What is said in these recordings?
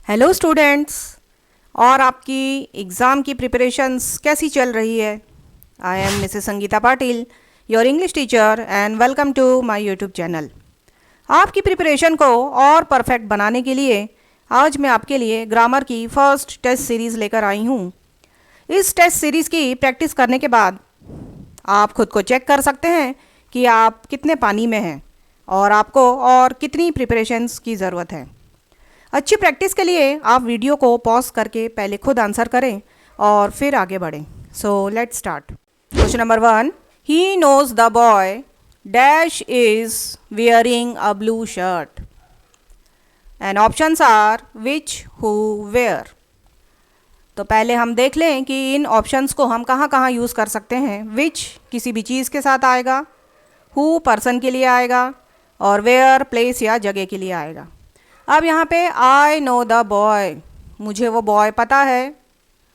Hello students. और आपकी exam की प्रिपरेशंस कैसी चल रही है? I am Mrs Sangeeta Patil, your English teacher, and welcome to my YouTube channel. आपकी प्रिपरेशन को और परफेक्ट बनाने के लिए आज मैं आपके लिए ग्रामर की फ़र्स्ट टेस्ट सीरीज़ लेकर आई हूँ। इस टेस्ट सीरीज़ की प्रैक्टिस करने के बाद आप खुद को चेक कर सकते हैं कि आप कितने पानी में हैं और आपको और कितनी प्रिपरेशंस की ज़रूरत है। अच्छी प्रैक्टिस के लिए आप वीडियो को पॉज करके पहले खुद आंसर करें और फिर आगे बढ़ें। So let's start. Question number 1, he knows the boy dash is wearing a blue shirt and options are which, who, where। तो पहले हम देख लें कि इन ऑप्शंस को हम कहाँ कहाँ यूज़ कर सकते हैं। विच किसी भी चीज़ के साथ आएगा, हु पर्सन के लिए आएगा, और वेयर प्लेस या जगह के लिए आएगा। अब यहाँ पे आई नो द बॉय, मुझे वो बॉय पता है।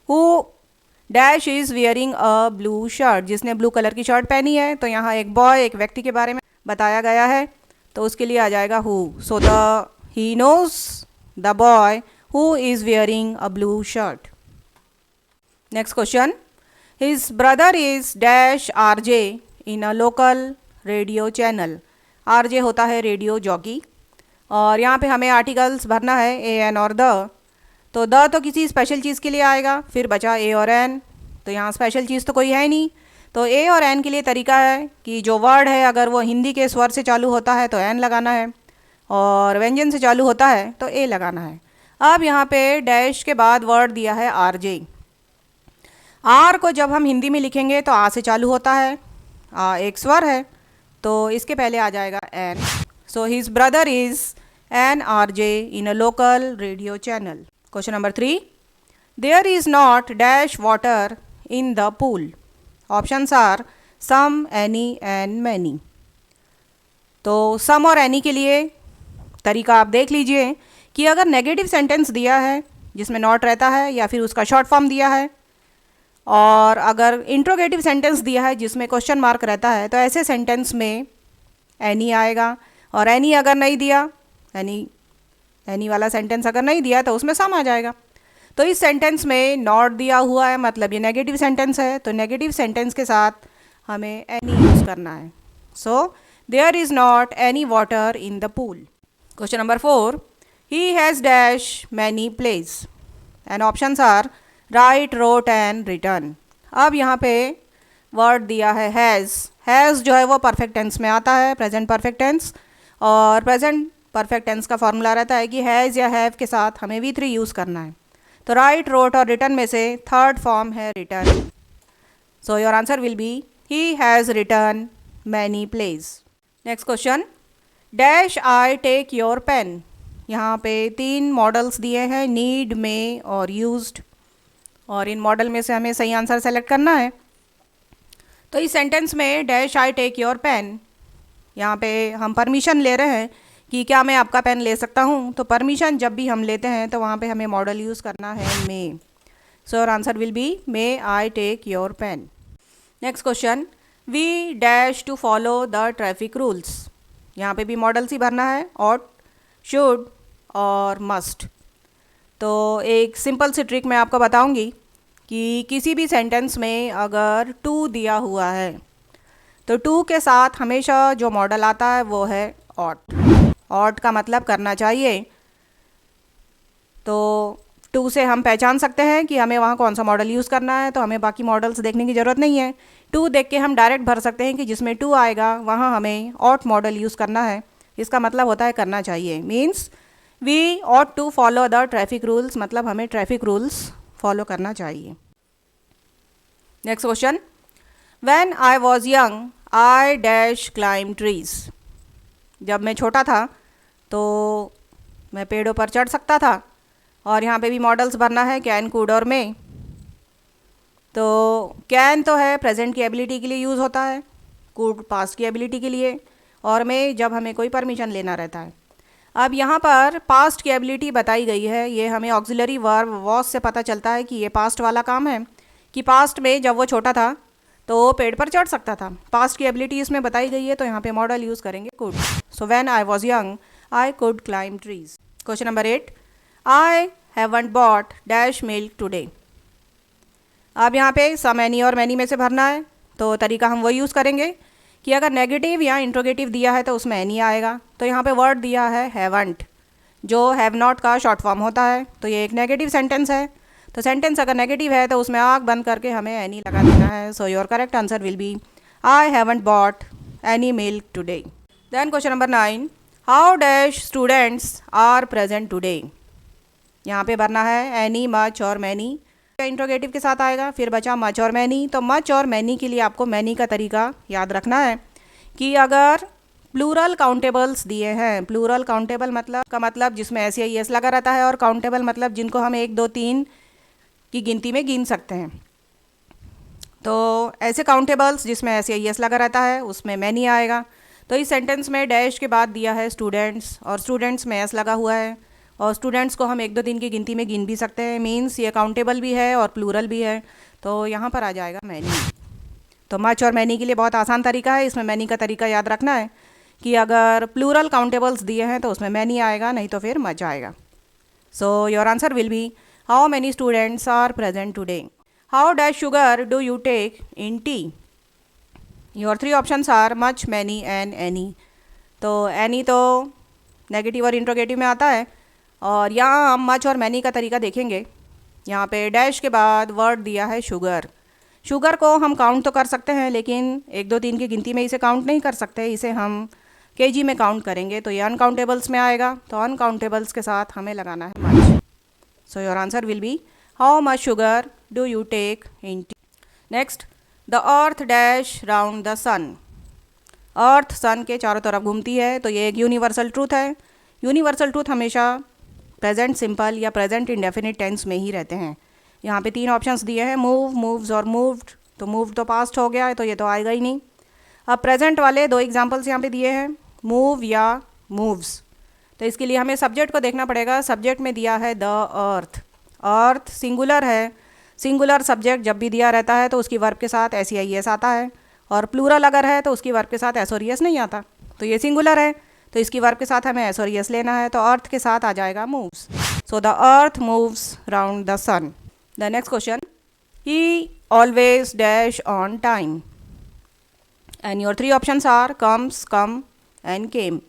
Who dash is wearing a blue shirt, जिसने ब्लू कलर की शर्ट पहनी है। तो यहाँ एक बॉय, एक व्यक्ति के बारे में बताया गया है, तो उसके लिए आ जाएगा who. So the he knows the boy who is wearing a blue shirt. Next question, his brother is dash RJ in a local radio channel. RJ होता है रेडियो जॉकी, और यहाँ पे हमें आर्टिकल्स भरना है ए एन और the. तो द तो किसी स्पेशल चीज़ के लिए आएगा, फिर बचा ए और एन। तो यहाँ स्पेशल चीज़ तो कोई है नहीं, तो ए और एन के लिए तरीका है कि जो वर्ड है अगर वो हिंदी के स्वर से चालू होता है तो एन लगाना है, और व्यंजन से चालू होता है तो ए लगाना है। अब यहाँ पे डैश के बाद वर्ड दिया है आर जे। आर को जब हम हिंदी में लिखेंगे तो आ से चालू होता है, आ एक स्वर है, तो इसके पहले आ जाएगा an. So his brother is an RJ in a local radio channel. Question number 3, there is not dash water in the pool. Options are some, any and many. तो some और any के लिए तरीका आप देख लीजिए कि अगर नेगेटिव सेंटेंस दिया है जिसमें नॉट रहता है या फिर उसका शॉर्ट फॉर्म दिया है, और अगर इंट्रोगेटिव सेंटेंस दिया है जिसमें क्वेश्चन मार्क रहता है, तो ऐसे सेंटेंस में any आएगा। और any अगर नहीं दिया, एनी वाला सेंटेंस अगर नहीं दिया तो उसमें सम आ जाएगा। तो इस सेंटेंस में नॉट दिया हुआ है, मतलब ये नेगेटिव सेंटेंस है, तो नेगेटिव सेंटेंस के साथ हमें एनी यूज़ करना है। So there is not any water in the pool. Question number 4, he has dash many place and options are right, wrote and return. अब यहाँ पे वर्ड दिया है हैज़। हैज़ जो है वो परफेक्ट टेंस में आता है, प्रेजेंट परफेक्ट टेंस, और प्रेजेंट परफेक्ट टेंस का फॉर्मूला रहता है कि हैज़ या हैव के साथ हमें V3 यूज़ करना है। तो राइट, रोट और रिटर्न में से थर्ड फॉर्म है return. So your answer will be he has return many place. Next question, dash I take your pen. यहाँ पे 3 मॉडल्स दिए हैं, नीड, में और यूज्ड, और इन मॉडल में से हमें सही आंसर सेलेक्ट करना है। तो इस सेंटेंस में dash I take your pen, यहाँ पे हम परमिशन ले रहे हैं कि क्या मैं आपका पेन ले सकता हूँ। तो परमिशन जब भी हम लेते हैं तो वहाँ पे हमें मॉडल यूज़ करना है may. So your answer will be may I take your pen. Next question, we dash to follow the traffic rules. यहाँ पे भी मॉडल्स ही भरना है, ऑट, शुड और मस्ट। तो एक सिंपल सी ट्रिक मैं आपको बताऊँगी कि किसी भी सेंटेंस में अगर टू दिया हुआ है तो टू के साथ हमेशा जो मॉडल आता है वो है ऑट। ऑट का मतलब करना चाहिए। तो टू से हम पहचान सकते हैं कि हमें वहाँ कौन सा मॉडल यूज़ करना है, तो हमें बाकी मॉडल्स देखने की ज़रूरत नहीं है। टू देख के हम डायरेक्ट भर सकते हैं कि जिसमें टू आएगा वहाँ हमें ऑट मॉडल यूज़ करना है। इसका मतलब होता है करना चाहिए, means we ought to follow the traffic rules, मतलब हमें ट्रैफिक रूल्स फॉलो करना चाहिए। Next question, when I was young I dash climb trees. जब मैं छोटा था तो मैं पेड़ों पर चढ़ सकता था, और यहाँ पे भी मॉडल्स भरना है कैन, कुड और मे। तो कैन तो है प्रेजेंट की एबिलिटी के लिए यूज़ होता है, कुड पास्ट की एबिलिटी के लिए, और मे जब हमें कोई परमिशन लेना रहता है। अब यहाँ पर पास्ट की एबिलिटी बताई गई है, ये हमें ऑक्सिलरी वर्ब वॉज से पता चलता है कि ये पास्ट वाला काम है, कि पास्ट में जब वो छोटा था तो पेड़ पर चढ़ सकता था। पास्ट की एबिलिटी इसमें बताई गई है, तो यहाँ पे मॉडल यूज़ करेंगे could. So when I was young I could climb trees. Question number 8, I haven't bought dash milk today. अब यहाँ पे सम एनी और मैनी में से भरना है, तो तरीका हम वही यूज़ करेंगे कि अगर नेगेटिव या इंट्रोगेटिव दिया है तो उसमें एनी आएगा। तो यहाँ पे वर्ड दिया है हैवंट, जो हैव नॉट का शॉर्ट फॉर्म होता है, तो ये एक नेगेटिव सेंटेंस है। तो सेंटेंस अगर नेगेटिव है तो उसमें आँख बंद करके हमें एनी लगा देना है। So your correct answer will be I haven't bought any milk today. Then question number 9, how dash students are present today. यहाँ पे भरना है एनी, मच और मैनी, इंट्रोगेटिव के साथ आएगा। फिर बचा मच और मैनी। तो मच और मैनी के लिए आपको मैनी का तरीका याद रखना है कि अगर प्लूरल काउंटेबल्स दिए हैं, प्लूरल काउंटेबल मतलब का मतलब जिसमें एस या एस लगा रहता है, और काउंटेबल मतलब जिनको हम 1 2 3 की गिनती में गिन सकते हैं। तो ऐसे काउंटेबल्स जिसमें एस या एस लगा रहता है उसमें मैनी आएगा। तो इस सेंटेंस में डैश के बाद दिया है स्टूडेंट्स, और स्टूडेंट्स में एस लगा हुआ है, और स्टूडेंट्स को हम 1 2 3 की गिनती में गिन भी सकते हैं। मीन्स ये काउंटेबल भी है और प्लूरल भी है, तो यहाँ पर आ जाएगा मैनी। तो मच और मैनी के लिए बहुत आसान तरीका है। इसमें मैनी का तरीका याद रखना है कि अगर प्लूरल काउंटेबल्स दिए हैं तो उसमें मैनी आएगा, नहीं तो फिर मच आएगा। So your answer will be how many students are present today. How dash sugar do you take in tea. Your 3 options are much, many and any. तो एनी तो नेगेटिव और इंट्रोगेटिव में आता है, और यहाँ हम मच और मैनी का तरीका देखेंगे। यहाँ पे डैश के बाद वर्ड दिया है शुगर। शुगर को हम काउंट तो कर सकते हैं, लेकिन 1 2 3 की गिनती में इसे काउंट नहीं कर सकते, इसे हम केजी में काउंट करेंगे, तो ये अनकाउंटेबल्स में आएगा। तो अनकाउंटेबल्स के साथ हमें लगाना है much. So your answer will be how much sugar do you take in tea. Next, the earth dash round the sun. Earth sun के चारों तरफ घूमती है, तो ये एक यूनिवर्सल ट्रूथ है। यूनिवर्सल ट्रूथ हमेशा प्रेजेंट सिंपल या प्रेजेंट इंडेफिनिट टेंस में ही रहते हैं। यहाँ पे 3 ऑप्शंस दिए हैं, मूव, मूव्स और मूव्ड। तो मूव तो पास्ट हो गया है, तो ये तो आएगा ही नहीं। अब प्रेजेंट वाले 2 एग्जांपल्स यहाँ पे दिए हैं, मूव या मूव्स। तो इसके लिए हमें सब्जेक्ट को देखना पड़ेगा। सब्जेक्ट में दिया है द अर्थ। अर्थ सिंगुलर है। सिंगुलर सब्जेक्ट जब भी दिया रहता है तो उसकी वर्ब के साथ एस या एस आता है, और प्लूरल अगर है तो उसकी वर्ब के साथ एस और एस नहीं आता। तो ये सिंगुलर है, तो इसकी वर्ब के साथ हमें एस और एस लेना है, तो अर्थ के साथ आ जाएगा moves. So the earth moves round the sun. The next question, he always dash on time. And your 3 options are comes, come and came.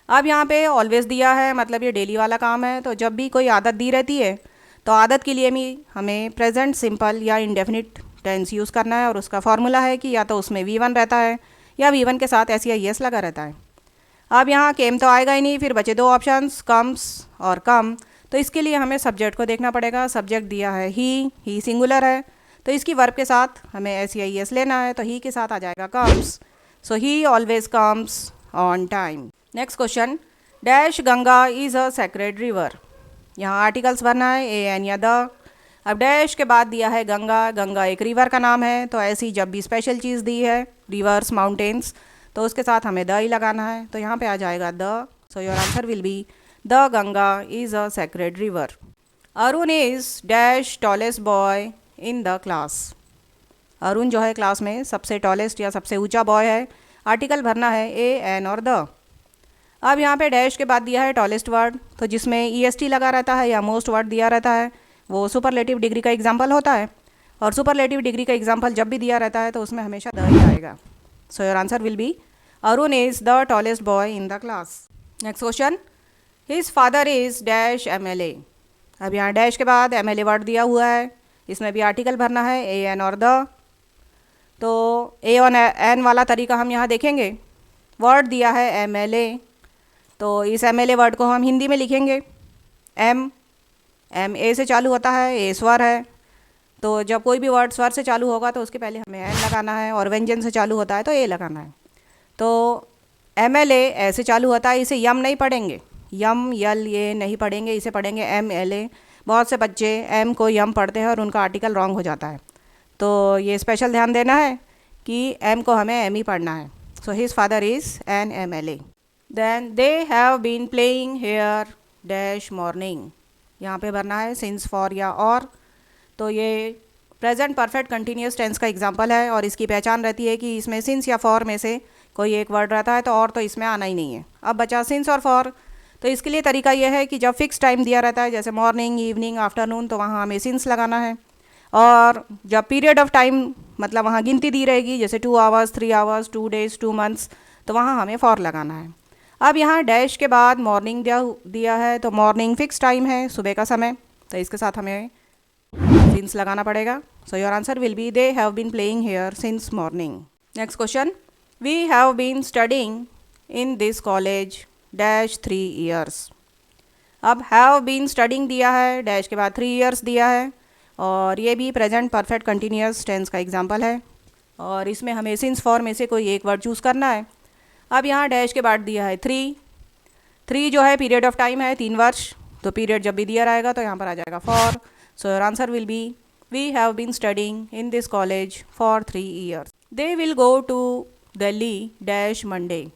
अब यहाँ पे ऑलवेज दिया है, मतलब ये डेली वाला काम है। तो जब भी कोई आदत दी रहती है तो आदत के लिए भी हमें प्रेजेंट सिंपल या इंडेफिनिट टेंस यूज़ करना है, और उसका फॉर्मूला है कि या तो उसमें V1 रहता है या V1 के साथ एस या एस लगा रहता है। अब यहाँ केम तो आएगा ही नहीं, फिर बचे 2 ऑप्शंस कम्स और कम। तो इसके लिए हमें सब्जेक्ट को देखना पड़ेगा। सब्जेक्ट दिया है ही सिंगुलर है, तो इसकी वर्ब के साथ हमें एस या एस लेना है, तो ही के साथ आ जाएगा comes. So he always comes on time. Next question, dash Ganga is a sacred river. यहाँ आर्टिकल्स भरना है, ए एन या द। अब डैश के बाद दिया है गंगा। गंगा एक रिवर का नाम है, तो ऐसी जब भी स्पेशल चीज़ दी है, रिवर्स, माउंटेन्स, तो उसके साथ हमें द ही लगाना है। तो यहाँ पे आ जाएगा the. So your answer will be the Ganga is a sacred river. Arun is dash tallest boy in the class. Arun जो है क्लास में सबसे टॉलेस्ट या सबसे ऊंचा बॉय है। आर्टिकल भरना है ए एन और द। अब यहाँ पे डैश के बाद दिया है टॉलेस्ट वर्ड, तो जिसमें EST लगा रहता है या मोस्ट वर्ड दिया रहता है वो सुपरलेटिव डिग्री का एग्जाम्पल होता है, और सुपरलेटिव डिग्री का एग्जाम्पल जब भी दिया रहता है तो उसमें हमेशा द ही आएगा। So your answer will B Arun is the tallest boy in the class. Next question, his father is dash MLA। अब यहाँ डैश के बाद MLA वर्ड दिया हुआ है, इसमें भी आर्टिकल भरना है ए एन और द। तो ए और एन वाला तरीका हम यहाँ देखेंगे। वर्ड दिया है MLA, तो इस MLA वर्ड को हम हिंदी में लिखेंगे एम ए से चालू होता है, ए स्वर है। तो जब कोई भी वर्ड स्वर से चालू होगा तो उसके पहले हमें एन लगाना है, और व्यंजन से चालू होता है तो ए लगाना है। तो MLA ऐसे चालू होता है, इसे यम नहीं पढ़ेंगे, यम यल ये नहीं पढ़ेंगे, इसे पढ़ेंगे MLA। बहुत से बच्चे एम को यम पढ़ते हैं और उनका आर्टिकल रॉन्ग हो जाता है, तो ये स्पेशल ध्यान देना है कि एम को हमें एम ही पढ़ना है। So his father is an MLA। Then they have been playing here dash morning. यहाँ पे भरना है सिंस, फॉर या और। तो ये प्रेजेंट परफेक्ट कंटिन्यूस टेंस का एग्जांपल है, और इसकी पहचान रहती है कि इसमें सिंस या फॉर में से कोई एक वर्ड रहता है, तो और तो इसमें आना ही नहीं है। अब बचा सिंस और फॉर, तो इसके लिए तरीका यह है कि जब फिक्स टाइम दिया रहता है जैसे मॉर्निंग, इवनिंग, आफ्टरनून, तो वहाँ हमें सिंस लगाना है। और जब पीरियड ऑफ टाइम मतलब वहाँ गिनती दी रहेगी जैसे 2 आवर्स, 3 आवर्स, 2 डेज, 2 मंथ्स, तो वहाँ हमें फॉर लगाना है। अब यहाँ डैश के बाद मॉर्निंग दिया है, तो मॉर्निंग फिक्स टाइम है, सुबह का समय, तो इसके साथ हमें सिंस लगाना पड़ेगा। So your answer will be they have been playing here since morning. Next question, we have been studying in this college dash 3 years. अब हैव बीन स्टडिंग दिया है, डैश के बाद 3 ईयर्स दिया है, और ये भी प्रेजेंट परफेक्ट कंटिन्यूअस टेंस का एग्जांपल है, और इसमें हमें सिंस फॉर में से कोई एक वर्ड चूज़ करना है। अब यहाँ डैश के बाद दिया है 3 जो है पीरियड ऑफ टाइम है 3 वर्ष, तो पीरियड जब भी दिया रहेगा तो यहाँ पर आ जाएगा for. So your answer will be we have been studying in this college for 3 years. They will go to Delhi dash Monday.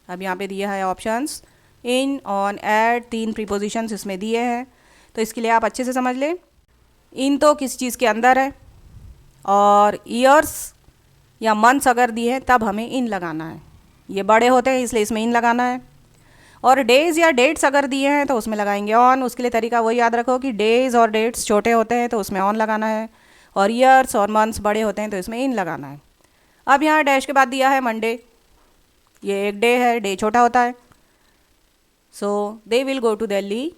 अब यहाँ पे दिया है options in, on, at, 3 prepositions इसमें दिए हैं, तो इसके लिए आप अच्छे से समझ लें। इन तो किसी चीज़ के अंदर है, और ईयर्स या मंथ्स अगर दिए हैं तब हमें इन लगाना है, ये बड़े होते हैं इसलिए इसमें इन लगाना है। और डेज़ या डेट्स अगर दिए हैं तो उसमें लगाएंगे ऑन। उसके लिए तरीका वही याद रखो कि डेज़ और डेट्स छोटे होते हैं तो उसमें ऑन लगाना है, और ईयर्स और मंथ्स बड़े होते हैं तो इसमें इन लगाना है। अब यहाँ डैश के बाद दिया है मंडे, ये एक डे है, डे छोटा होता है, so they will go to Delhi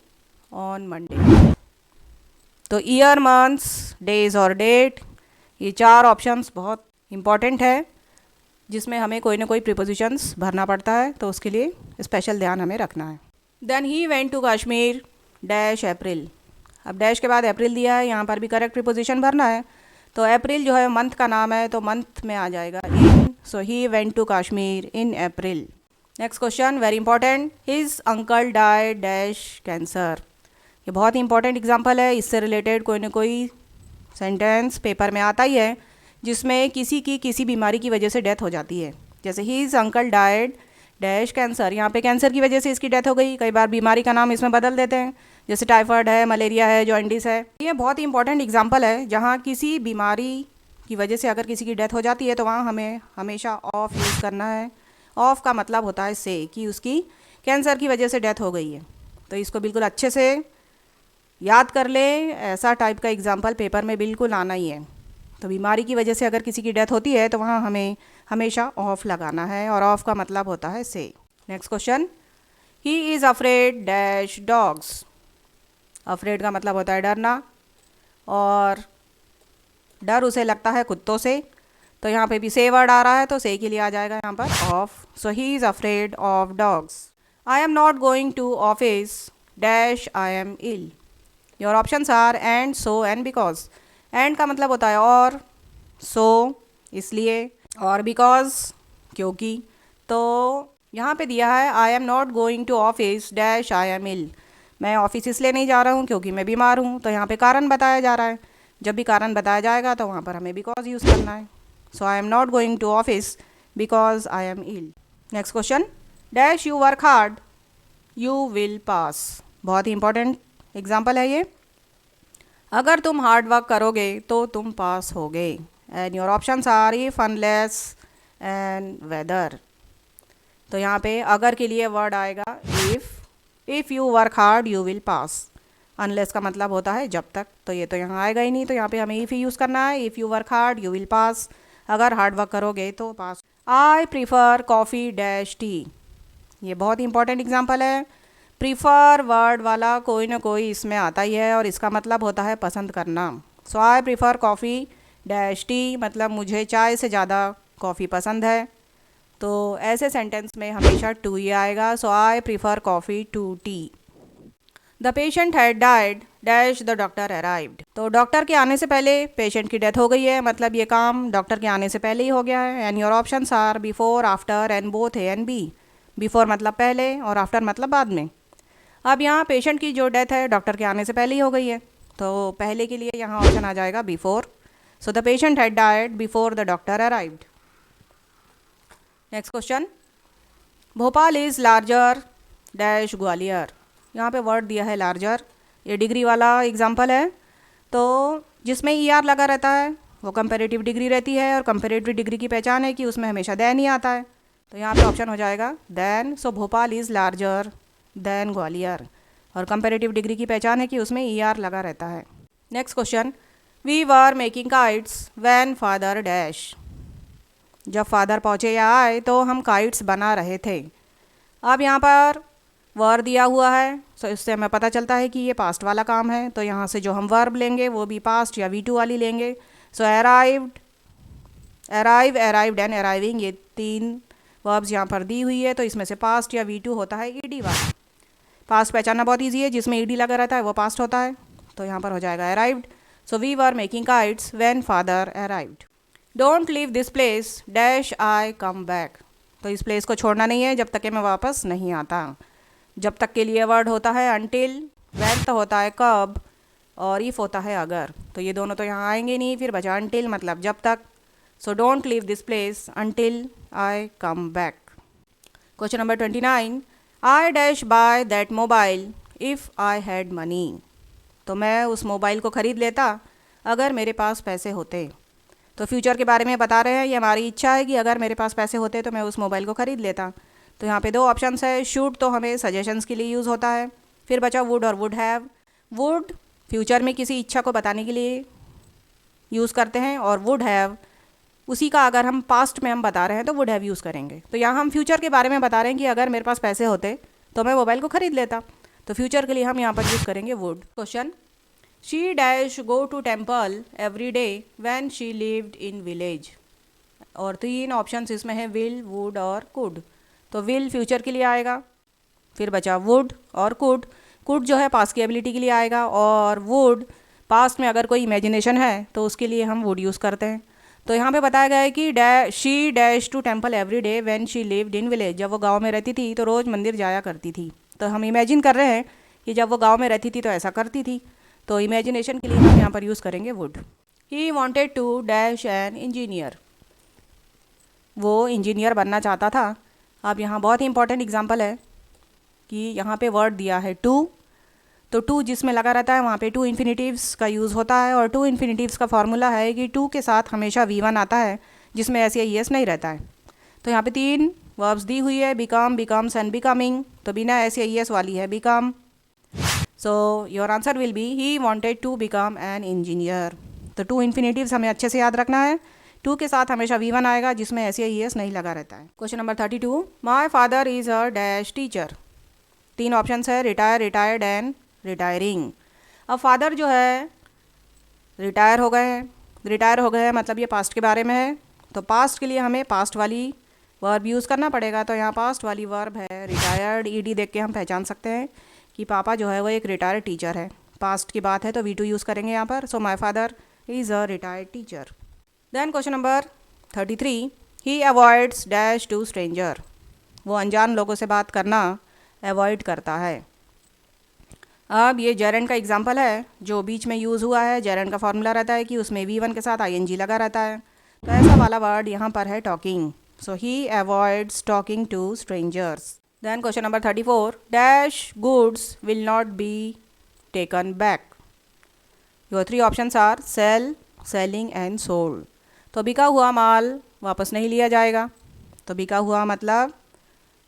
on Monday. तो ईयर, मंथ्स, डेज और डेट, ये 4 ऑप्शंस बहुत इंपॉर्टेंट है जिसमें हमें कोई ना कोई प्रीपोजिशंस भरना पड़ता है, तो उसके लिए स्पेशल ध्यान हमें रखना है। Then he went to Kashmir dash April. अब डैश के बाद अप्रैल दिया है, यहाँ पर भी करेक्ट प्रीपोजिशन भरना है, तो अप्रैल जो है मंथ का नाम है तो मंथ में आ जाएगा in. So he went to Kashmir in April. Next question very important, his uncle died dash cancer. ये बहुत इंपॉर्टेंट एग्जाम्पल है, इससे रिलेटेड कोई ना कोई सेंटेंस पेपर में आता ही है जिसमें किसी की किसी बीमारी की वजह से डेथ हो जाती है। जैसे his uncle died dash cancer, यहाँ पे कैंसर की वजह से इसकी डेथ हो गई। कई बार बीमारी का नाम इसमें बदल देते हैं, जैसे टाइफाइड है, मलेरिया है, जॉन्डिस है। ये बहुत ही इंपॉर्टेंट एग्जाम्पल है जहाँ किसी बीमारी की वजह से अगर किसी की डेथ हो जाती है तो वहाँ हमें हमेशा ऑफ यूज़ करना है। ऑफ का मतलब होता है से, कि उसकी कैंसर की वजह से डेथ हो गई है, तो इसको बिल्कुल अच्छे से याद कर ले। ऐसा टाइप का एग्जाम्पल पेपर में बिल्कुल आना ही है। तो बीमारी की वजह से अगर किसी की डेथ होती है तो वहाँ हमें हमेशा ऑफ लगाना है, और ऑफ का मतलब होता है से। Next question, he is afraid dash dogs. Afraid का मतलब होता है डरना, और डर उसे लगता है कुत्तों से, तो यहाँ पे भी से वर्ड आ रहा है तो से के लिए आ जाएगा यहाँ पर of. So he is afraid of dogs. I am not going to office dash I am ill. Your options are and, so and because. And का मतलब होता है और, सो इसलिए, और बिकॉज क्योंकि। तो यहाँ पे दिया है I am not going to office dash I am ill. मैं ऑफिस इसलिए नहीं जा रहा हूँ क्योंकि मैं बीमार हूँ, तो यहाँ पे कारण बताया जा रहा है। जब भी कारण बताया जाएगा तो वहाँ पर हमें बिकॉज यूज़ करना है। So I am not going to office because I am ill. Next question, dash you work hard you will pass. बहुत ही इंपॉर्टेंट एग्जाम्पल है ये। अगर तुम हार्ड वर्क करोगे तो तुम पास होगे। And your options are if, unless and whether. तो यहाँ पे अगर के लिए वर्ड आएगा if you work hard you will pass. Unless का मतलब होता है जब तक, तो ये तो यहाँ आएगा ही नहीं, तो यहाँ पे हमें इफ़ ही यूज़ करना है। If you work hard you will pass, अगर हार्ड वर्क करोगे तो pass. I prefer coffee dash tea. ये बहुत इंपॉर्टेंट एग्जाम्पल है। प्रीफर वर्ड वाला कोई ना कोई इसमें आता ही है, और इसका मतलब होता है पसंद करना। So I prefer coffee dash tea, मतलब मुझे चाय से ज़्यादा कॉफ़ी पसंद है। तो ऐसे सेंटेंस में हमेशा टू ही आएगा। So I prefer coffee to tea. The patient had died dash the doctor arrived. तो डॉक्टर के आने से पहले पेशेंट की डेथ हो गई है, मतलब ये काम डॉक्टर के आने से पहले ही हो गया है। And your options are before, after and both A and B. Before मतलब पहले और आफ्टर मतलब बाद में। अब यहाँ पेशेंट की जो डेथ है डॉक्टर के आने से पहले ही हो गई है, तो पहले के लिए यहाँ ऑप्शन आ जाएगा before. So the patient had died before the doctor arrived. Next question, Bhopal is larger dash Gwalior. यहाँ पे वर्ड दिया है लार्जर, ये डिग्री वाला एग्जाम्पल है। तो जिसमें ई आर लगा रहता है वो कंपेरेटिव डिग्री रहती है, और कंपेरेटिव डिग्री की पहचान है कि उसमें हमेशा दैन ही आता है, तो यहाँ पे ऑप्शन हो जाएगा than. So Bhopal is larger than Gwalior. और कंपैरेटिव डिग्री की पहचान है कि उसमें ER लगा रहता है। Next question, we were making kites when father dash. जब फादर पहुँचे या आए तो हम काइट्स बना रहे थे। अब यहाँ पर वर दिया हुआ है, तो इससे हमें पता चलता है कि ये पास्ट वाला काम है, तो यहाँ से जो हम वर्ब लेंगे वो भी पास्ट या V2 वाली लेंगे। So arrived, arrive, arrived and arriving, ये 3 वर्ब्स यहाँ पर दी हुई है, तो इसमें से पास्ट या V2 होता है ED वाला। पास्ट पहचानना बहुत ईजी है, जिसमें ED लगा रहता है वो पास्ट होता है, तो यहाँ पर हो जाएगा arrived. So we were making kites when father arrived. Don't leave this place dash I come back. तो इस प्लेस को छोड़ना नहीं है जब तक कि मैं वापस नहीं आता। जब तक के लिए वर्ड होता है अनटिल, व्हेन तो होता है कब, और इफ़ होता है अगर, तो ये दोनों तो यहाँ आएंगे नहीं, फिर बचा अनटिल मतलब जब तक। So don't leave this place until I come back. Question number 29, I dash by that mobile if I had money. तो मैं उस मोबाइल को ख़रीद लेता अगर मेरे पास पैसे होते। तो फ्यूचर के बारे में बता रहे हैं, ये हमारी इच्छा है कि अगर मेरे पास पैसे होते तो मैं उस मोबाइल को ख़रीद लेता। तो यहाँ पे 2 ऑप्शंस है। शुड तो हमें सजेशंस के लिए यूज़ होता है, फिर बचा वुड और वुड हैव। वुड फ्यूचर में किसी इच्छा को बताने के लिए यूज़ करते हैं, और वुड हैव उसी का अगर हम पास्ट में हम बता रहे हैं तो वुड हैव यूज़ करेंगे। तो यहाँ हम फ्यूचर के बारे में बता रहे हैं कि अगर मेरे पास पैसे होते तो मैं मोबाइल को ख़रीद लेता, तो फ्यूचर के लिए हम यहाँ पर यूज़ करेंगे would. Question, she dash go to temple every day when she lived in village. और 3 ऑप्शंस इसमें है, विल, वुड और कुड। तो विल फ्यूचर के लिए आएगा, फिर बचा वुड और कुड। कुड जो है पास्ट की एबिलिटी के लिए आएगा, और वुड पास्ट में अगर कोई इमेजिनेशन है तो उसके लिए हम वुड यूज़ करते हैं। तो यहाँ पे बताया गया है कि she dash to temple every day when she lived in village. जब वो गांव में रहती थी तो रोज़ मंदिर जाया करती थी। तो हम इमेजिन कर रहे हैं कि जब वो गांव में रहती थी तो ऐसा करती थी, तो इमेजिनेशन के लिए हम यहाँ पर यूज़ करेंगे would. He wanted to dash an engineer. वो इंजीनियर बनना चाहता था। अब यहाँ बहुत ही इंपॉर्टेंट एग्जांपल है कि यहाँ पे वर्ड दिया है टू, तो टू जिसमें लगा रहता है वहाँ पे टू इन्फिनिटिव्स का यूज़ होता है, और टू इन्फिनिटिव्स का फॉर्मूला है कि टू के साथ हमेशा V1 आता है, जिसमें एस या ES नहीं रहता है। तो यहाँ पे 3 वर्ब्स दी हुई है, बिकम, बिकम्स एंड बिकमिंग, तो बिना एस या ES वाली है become. So your answer will be he wanted to become an engineer. तो टू इन्फिनिटिव्स हमें अच्छे से याद रखना है, टू के साथ हमेशा V1 आएगा जिसमें एस या ES नहीं लगा रहता है। Question number 32, my father is a dash teacher. 3 options है, रिटायर, रिटायर्ड एंड रिटायरिंग। अब फादर जो है रिटायर हो गए हैं, रिटायर हो गए हैं मतलब ये पास्ट के बारे में है, तो पास्ट के लिए हमें पास्ट वाली वर्ब यूज़ करना पड़ेगा। तो यहाँ पास्ट वाली वर्ब है रिटायर्ड। ED देख के हम पहचान सकते हैं कि पापा जो है वो एक रिटायर्ड टीचर है। पास्ट की बात है तो V2 यूज़ करेंगे यहाँ पर। So my father is a retired teacher. Then question number 33, he avoids dash to stranger. वो अनजान लोगों से बात करना अवॉइड करता है। अब ये जेरेंड का एग्जाम्पल है जो बीच में यूज़ हुआ है। जेरेंड का फॉर्मूला रहता है कि उसमें V1 के साथ ING लगा रहता है, तो ऐसा वाला वर्ड यहाँ पर है talking. So he avoids talking to strangers. Then question number 34, dash goods will not be taken back. Your 3 options are sell, selling and sold. तो बिका हुआ माल वापस नहीं लिया जाएगा। तो बिका हुआ मतलब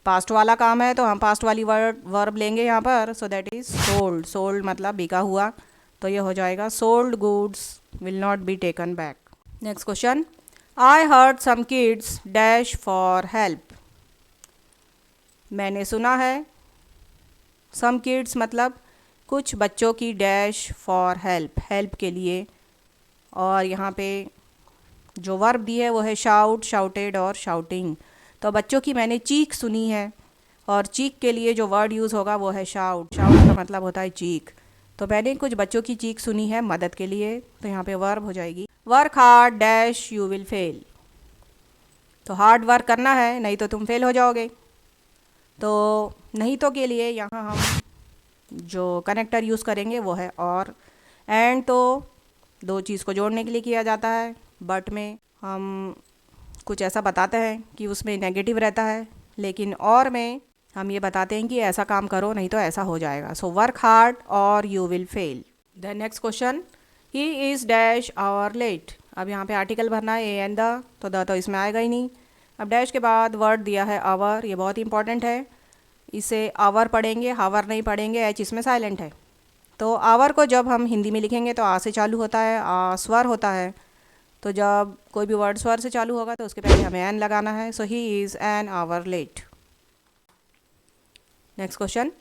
पास्ट वाला काम है, तो हम पास्ट वाली वर्ब लेंगे यहाँ पर। So that is sold. Sold मतलब बिका हुआ, तो ये हो जाएगा sold goods will not be taken back. Next question, I heard some kids dash for help. मैंने सुना है, सम किड्स मतलब कुछ बच्चों की डैश फॉर हेल्प, हेल्प के लिए। और यहाँ पे जो वर्ब दी है वो है शाउट, शाउटेड और शाउटिंग। तो बच्चों की मैंने चीख सुनी है, और चीख के लिए जो वर्ड यूज़ होगा वो है शाउट। शाउट का मतलब होता है चीख। तो मैंने कुछ बच्चों की चीख सुनी है मदद के लिए, तो यहाँ पे वर्ब हो जाएगी work hard dash you will fail. तो हार्ड वर्क करना है, नहीं तो तुम फेल हो जाओगे। तो नहीं तो के लिए यहाँ हम जो कनेक्टर यूज़ करेंगे वो है और। एंड तो 2 चीज़ को जोड़ने के लिए किया जाता है, बट में हम कुछ ऐसा बताते हैं कि उसमें नेगेटिव रहता है, लेकिन और में हम ये बताते हैं कि ऐसा काम करो नहीं तो ऐसा हो जाएगा। So work hard or you will fail. Then next question, he is dash hour late. अब यहाँ पे आर्टिकल भरना है, ए एंड द, तो द तो इसमें आएगा ही नहीं। अब डैश के बाद वर्ड दिया है आवर, ये बहुत इंपॉर्टेंट है। इसे आवर पढ़ेंगे, हावर नहीं पढ़ेंगे, एच इसमें साइलेंट है। तो आवर को जब हम हिंदी में लिखेंगे तो आ से चालू होता है, आ स्वर होता है। तो जब कोई भी वर्ड स्वर से चालू होगा तो उसके पहले हमें एन लगाना है। So he is an hour late. Next question,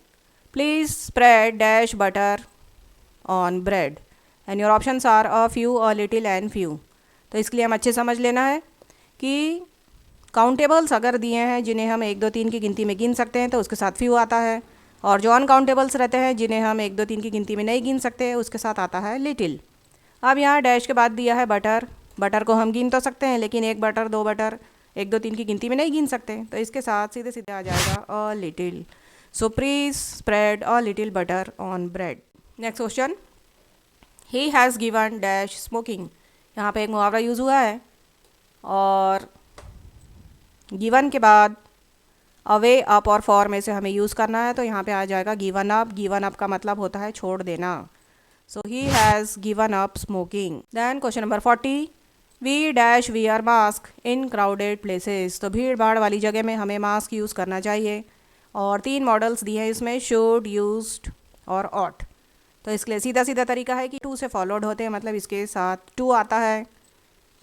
please spread dash butter on bread and your options are a few, a little and few. तो इसके लिए हम अच्छे समझ लेना है कि काउंटेबल्स अगर दिए हैं जिन्हें हम 1 2 3 की गिनती में गिन सकते हैं तो उसके साथ फ्यू आता है, और जो अनकाउंटेबल्स रहते हैं जिन्हें हम 1 2 3 की गिनती में नहीं गिन सकते उसके साथ आता है लिटिल। अब यहाँ डैश के बाद दिया है बटर। बटर को हम गिन तो सकते हैं लेकिन 1 बटर 2 बटर 1 2 3 की गिनती में नहीं गिन सकते, तो इसके साथ सीधे सीधे आ जाएगा a little. So please spread a little butter on bread. Next question, he has given dash smoking. यहाँ पे एक मुहावरा यूज़ हुआ है और गिवन के बाद अवे, अप और फॉर में से हमें यूज़ करना है, तो यहाँ पे आ जाएगा गिवन अप। गिवन अप का मतलब होता है छोड़ देना। So he has given up smoking. Then question number 40, we dash wear mask in crowded places. तो भीड़ भाड़ वाली जगह में हमें मास्क यूज़ करना चाहिए, और 3 मॉडल्स दिए हैं इसमें, शुड, यूज्ड और ऑट। तो इसके लिए सीधा सीधा तरीका है कि टू से फॉलोड होते हैं, मतलब इसके साथ टू आता है।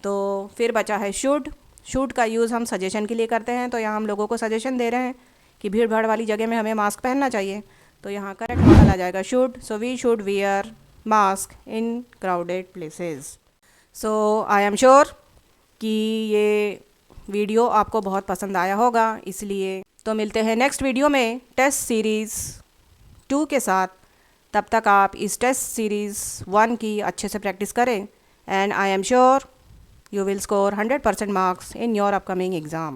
तो फिर बचा है शुड। शुड का यूज़ हम सजेशन के लिए करते हैं, तो यहाँ हम लोगों को सजेशन दे रहे हैं कि भीड़ भाड़ वाली जगह में हमें मास्क पहनना चाहिए, तो यहाँ करेक्ट मॉडल आ जाएगा should. So we should wear mask in crowded places. So I am sure कि ये वीडियो आपको बहुत पसंद आया होगा, इसलिए तो मिलते हैं नेक्स्ट वीडियो में टेस्ट सीरीज़ 2 के साथ। तब तक आप इस टेस्ट सीरीज़ 1 की अच्छे से प्रैक्टिस करें, and I am sure you will score 100% marks in your upcoming exam.